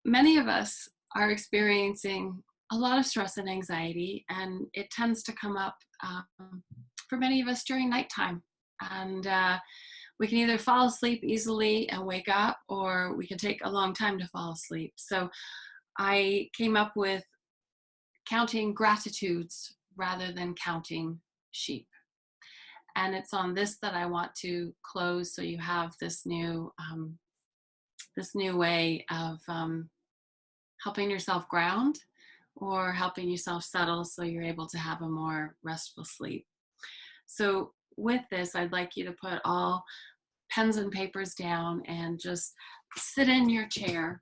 many of us are experiencing a lot of stress and anxiety, and it tends to come up for many of us during nighttime. And we can either fall asleep easily and wake up, or we can take a long time to fall asleep. So I came up with counting gratitudes rather than counting sheep. And it's on this that I want to close, so you have this new way of helping yourself ground or helping yourself settle so you're able to have a more restful sleep. So with this, I'd like you to put all pens and papers down and just sit in your chair.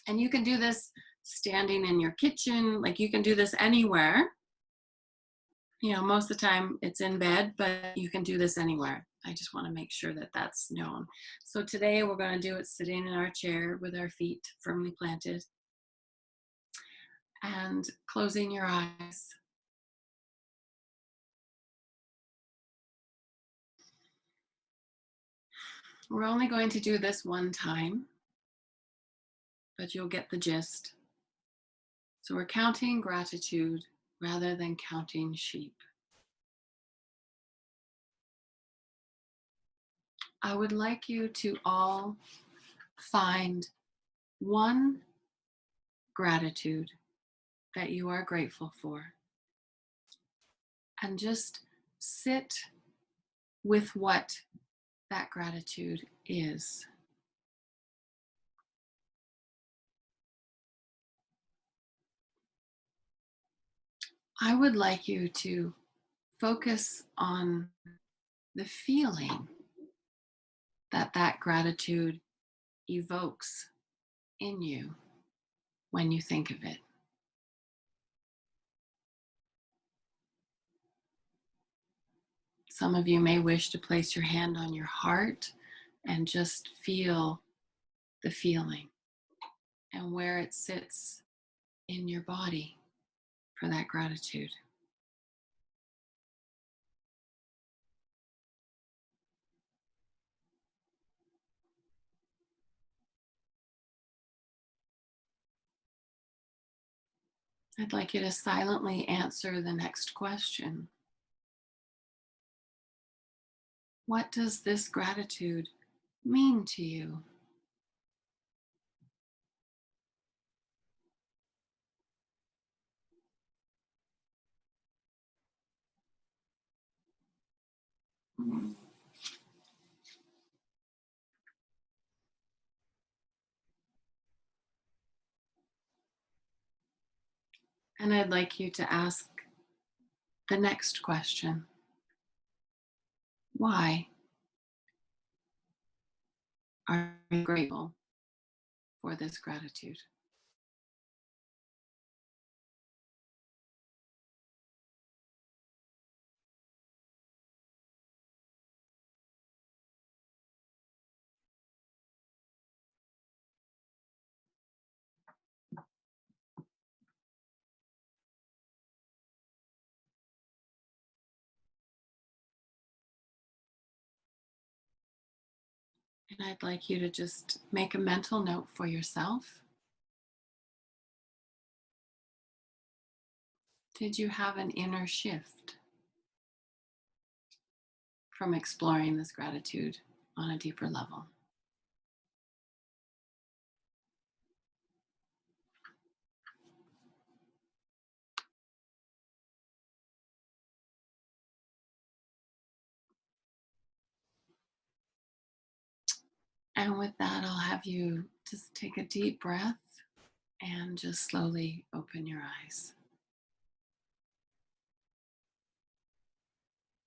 And you can do this standing in your kitchen, like you can do this anywhere. You know, most of the time it's in bed, but you can do this anywhere. I just want to make sure that that's known. So today we're going to do it sitting in our chair with our feet firmly planted and closing your eyes. We're only going to do this one time, but you'll get the gist. So we're counting gratitude rather than counting sheep. I would like you to all find one gratitude that you are grateful for and just sit with what that gratitude is. I would like you to focus on the feeling that that gratitude evokes in you when you think of it. Some of you may wish to place your hand on your heart and just feel the feeling and where it sits in your body for that gratitude. I'd like you to silently answer the next question. What does this gratitude mean to you? And I'd like you to ask the next question. Why are you grateful for this gratitude? And I'd like you to just make a mental note for yourself. Did you have an inner shift from exploring this gratitude on a deeper level? And with that, I'll have you just take a deep breath and just slowly open your eyes.